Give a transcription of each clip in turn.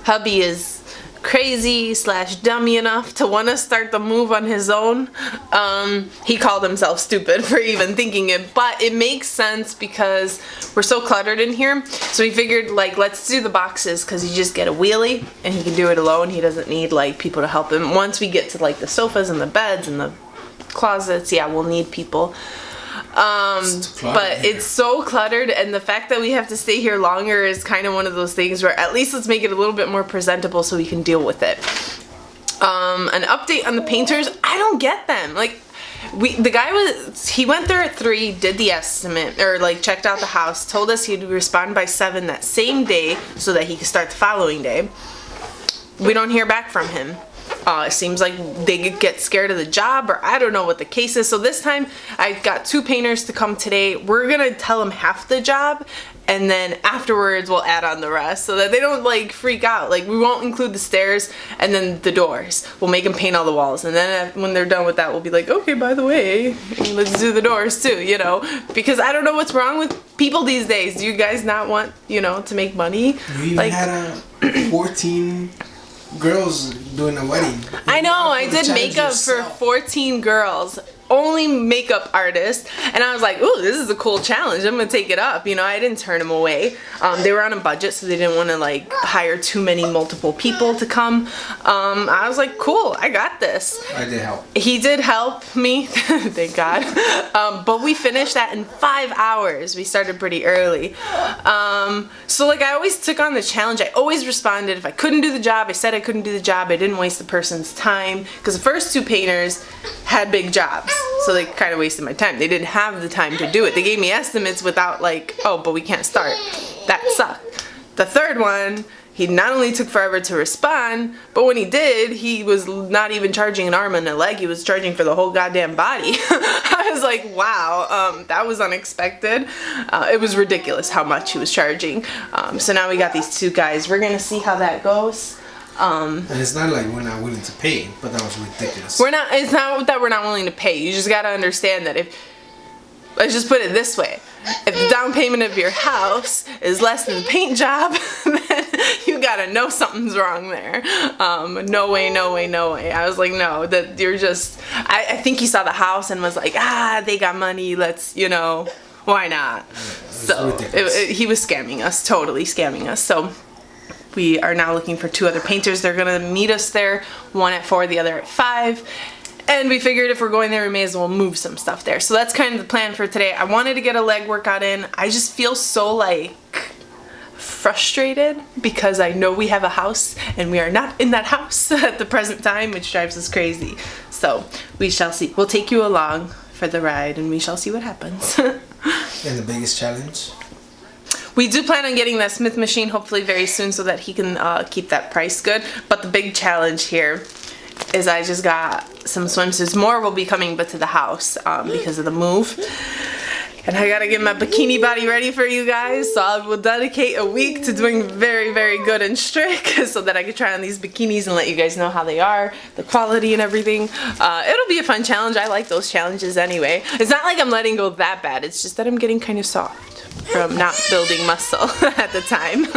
hubby is crazy / dummy enough to want to start the move on his own. He called himself stupid for even thinking it, but it makes sense because we're so cluttered in here. So we figured, like, let's do the boxes because you just get a wheelie and he can do it alone. He doesn't need like people to help him. Once we get to like the sofas and the beds and the closets, yeah, we'll need people. But it's so cluttered, and the fact that we have to stay here longer is kind of one of those things where at least let's make it a little bit more presentable so we can deal with it. An update on the painters, I don't get them. Like, the guy he went there at 3, did the estimate, or like checked out the house, told us he'd respond by 7 that same day so that he could start the following day. We don't hear back from him. It seems like they get scared of the job, or I don't know what the case is. So this time I got 2 painters to come today. We're gonna tell them half the job, and then afterwards we'll add on the rest so that they don't like freak out. Like, we won't include the stairs and then the doors. We'll make them paint all the walls, and then when they're done with that, we'll be like, okay, by the way, let's do the doors too, you know, because I don't know what's wrong with people these days. Do you guys not want, you know, to make money? We even had 14 girls doing a wedding. I know, I did makeup for 14 girls. Only makeup artist, and I was like, ooh, this is a cool challenge, I'm gonna take it up. You know, I didn't turn them away. They were on a budget, so they didn't want to like hire too many multiple people to come. I was like, cool, I got this. I did help. He did help me, thank God. But we finished that in 5 hours. We started pretty early. So like, I always took on the challenge. I always responded. If I couldn't do the job, I said I couldn't do the job. I didn't waste the person's time, because the first 2 painters had big jobs. So they kind of wasted my time. They didn't have the time to do it. They gave me estimates without like, oh, but we can't start. That sucked. The third one, he not only took forever to respond, but when he did, he was not even charging an arm and a leg. He was charging for the whole goddamn body. I was like, wow, that was unexpected. It was ridiculous how much he was charging. So now we got these 2 guys. We're gonna see how that goes. And it's not like we're not willing to pay, but that was ridiculous. It's not that we're not willing to pay. You just gotta understand that let's just put it this way. If the down payment of your house is less than the paint job, then you gotta know something's wrong there. No way, no way, no way. I was like, no, that you're just, I think he saw the house and was like, they got money, let's, you know, why not? So he was scamming us, totally scamming us. So we are now looking for 2 other painters. They're gonna meet us there, one at 4, the other at 5. And we figured if we're going there, we may as well move some stuff there. So that's kind of the plan for today. I wanted to get a leg workout in. I just feel so like frustrated because I know we have a house and we are not in that house at the present time, which drives us crazy. So we shall see. We'll take you along for the ride and we shall see what happens. And the biggest challenge? We do plan on getting that Smith machine hopefully very soon so that he can keep that price good. But the big challenge here is I just got some swimsuits. More will be coming but to the house because of the move. And I gotta get my bikini body ready for you guys. So I will dedicate a week to doing very, very good and strict so that I can try on these bikinis and let you guys know how they are, the quality and everything. It'll be a fun challenge. I like those challenges anyway. It's not like I'm letting go that bad. It's just that I'm getting kind of soft from not building muscle at the time.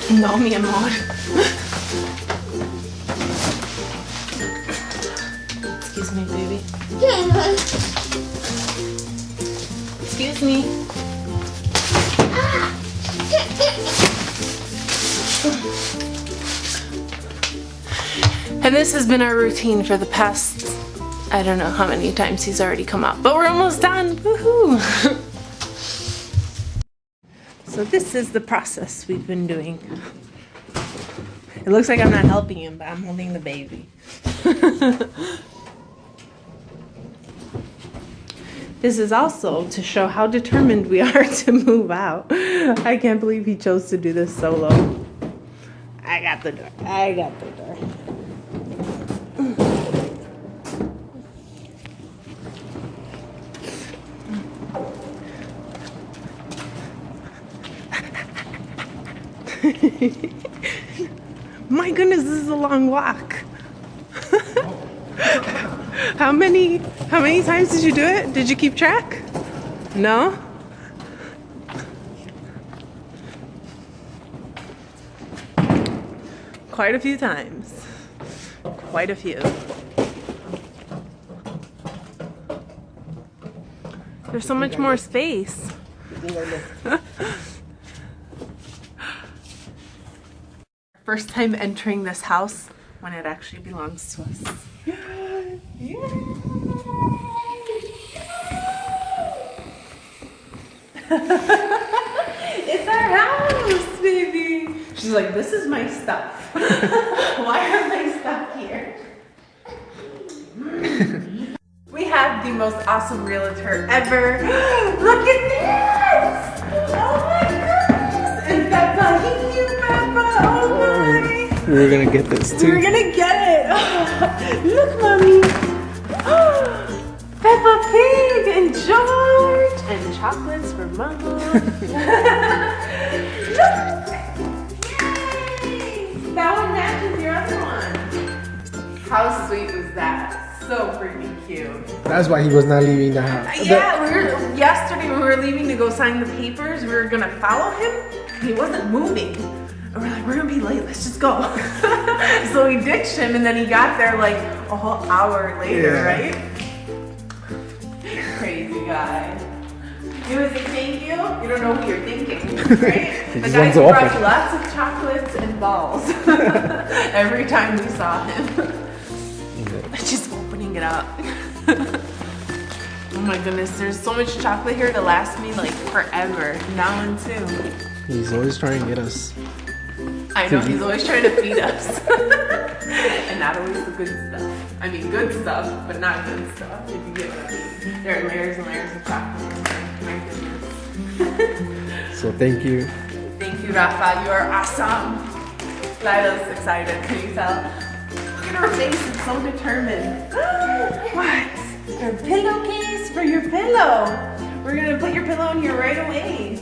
No, mi amor. Excuse me, baby. Excuse me. And this has been our routine for the past, I don't know how many times he's already come out, but we're almost done. Woohoo! So this is the process we've been doing. It looks like I'm not helping him, but I'm holding the baby. This is also to show how determined we are to move out. I can't believe he chose to do this solo. I got the door. I got the door. My goodness, this is a long walk. How many times did you do it? Did you keep track? No? Quite a few times. Quite a few. There's so much more space. First time entering this house when it actually belongs to us. It's our house, baby. She's like, this is my stuff. Why are my stuff here? We have the most awesome realtor ever. Look at this! Oh my goodness! And Peppa, here, Peppa! Oh my! We were gonna get this too. We're gonna get it! Look, Mommy! Peppa Pig and George! And chocolates for Mom. Look! That one matches your other one. How sweet was that? So freaking cute. That's why he was not leaving the house. Yeah, yesterday when we were leaving to go sign the papers, we were gonna follow him. He wasn't moving. And we're like, we're gonna be late, let's just go. So we ditched him and then he got there like a whole hour later, right? Crazy guy. It was a thank you. You don't know who you're thinking, right? The guy who brought lots of chocolates and balls every time we saw him. Just opening it up. Oh my goodness, there's so much chocolate here to last me like forever. Now and too. He's always trying to get us. I know, he's always trying to feed us. And not always the good stuff. I mean, good stuff, but not good stuff. If you get what I mean. There are layers and layers of chocolate. My goodness. So thank you. Thank you, Rafa. You are awesome. Lila's excited. Can you tell? Look at her face. It's so determined. What? Your pillowcase for your pillow. We're going to put your pillow in here right away.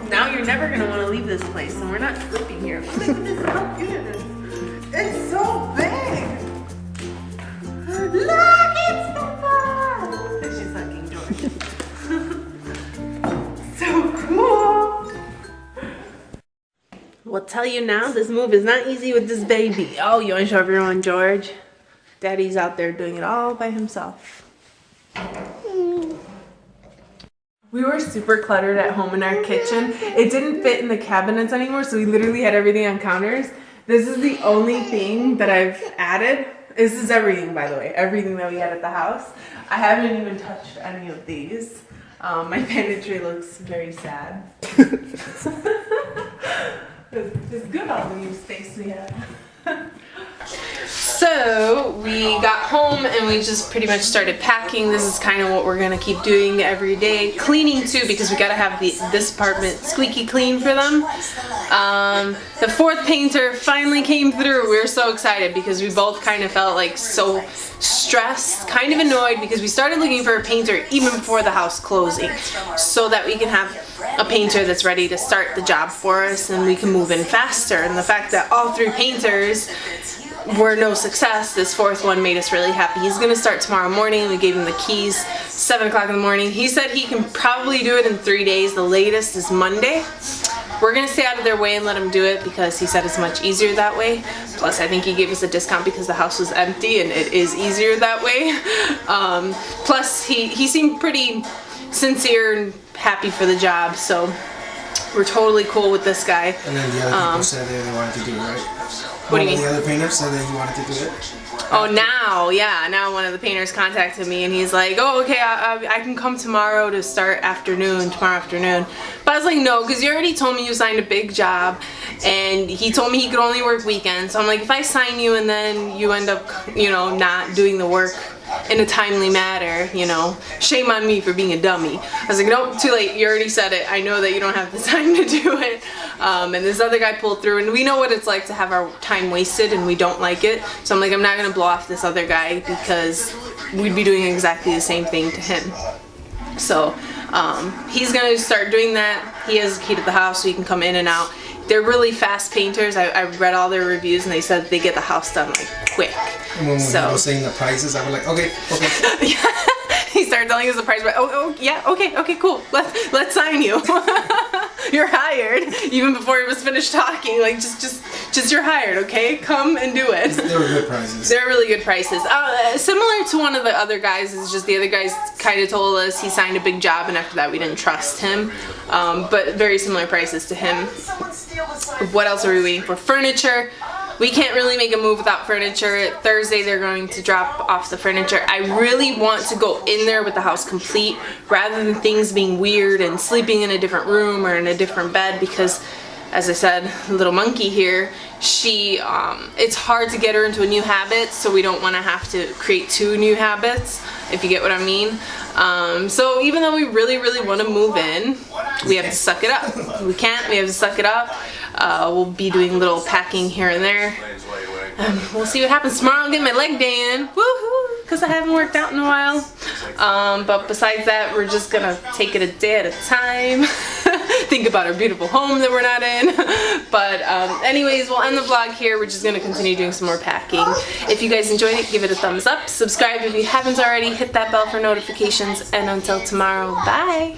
Now you're never going to want to leave this place, and we're not sleeping here. Look at this. How cute it is. It's so big. Look, it's Peppa. She's sucking George. So cool. We'll tell you now, this move is not easy with this baby. Oh, you want to show everyone, George? Daddy's out there doing it all by himself. We were super cluttered at home in our kitchen. It didn't fit in the cabinets anymore, so we literally had everything on counters. This is the only thing that I've added. This is everything, by the way. Everything that we had at the house. I haven't even touched any of these. My vanity looks very sad. It's good all the new space we have. So we got home and we just pretty much started packing. This is kind of what we're gonna keep doing every day. Cleaning too, because we gotta have this apartment squeaky clean for them. The fourth painter finally came through. We were so excited because we both kind of felt like so stressed, kind of annoyed, because we started looking for a painter even before the house closing so that we can have a painter that's ready to start the job for us and we can move in faster. And the fact that all three painters were no success, this fourth one made us really happy. He's gonna start tomorrow morning. We gave him the keys 7 o'clock in the morning. He said he can probably do it in 3 days. The latest is Monday. We're gonna stay out of their way and let him do it because he said it's much easier that way. Plus I think he gave us a discount because the house was empty and it is easier that way. Plus he seemed pretty sincere and happy for the job, so we're totally cool with this guy. And then the other people said they wanted to do it, right? What do you mean? The other painter said that he wanted to do it. Oh, now one of the painters contacted me and he's like, oh, okay, I can come tomorrow to start tomorrow afternoon. But I was like, no, because you already told me you signed a big job and he told me he could only work weekends. So I'm like, if I sign you and then you end up, not doing the work, in a timely manner, you know. Shame on me for being a dummy. I was like, nope, too late. You already said it. I know that you don't have the time to do it. And this other guy pulled through, and we know what it's like to have our time wasted, and we don't like it. So I'm like, I'm not gonna blow off this other guy because we'd be doing exactly the same thing to him. So he's gonna start doing that. He has a key to the house, so he can come in and out. They're really fast painters. I read all their reviews, and they said they get the house done like quick. And when he was saying the prices, I was like, okay. He started telling us the price, but yeah, okay, cool. Let's sign you. You're hired. Even before he was finished talking, like just you're hired, okay? Come and do it. They were good prices. They're really good prices. Similar to one of the other guys, is just the other guys kind of told us he signed a big job, and after that we didn't trust him. But very similar prices to him. What else are we waiting for? Furniture. We can't really make a move without furniture. Thursday they're going to drop off the furniture. I really want to go in there with the house complete rather than things being weird and sleeping in a different room or in a different bed, because as I said, little monkey here, she it's hard to get her into a new habit, so we don't want to have to create 2 new habits, if you get what I mean. So even though we really want to move in, we have to suck it up. We can't, we have to suck it up. We'll be doing little packing here and there. We'll see what happens tomorrow. I'll get my leg day in, woohoo, because I haven't worked out in a while. But besides that, we're just gonna take it a day at a time. Think about our beautiful home that we're not in. But anyways, we'll end the vlog here. We're just gonna continue doing some more packing. If you guys enjoyed it, give it a thumbs up. Subscribe if you haven't already. Hit that bell for notifications. And until tomorrow, bye.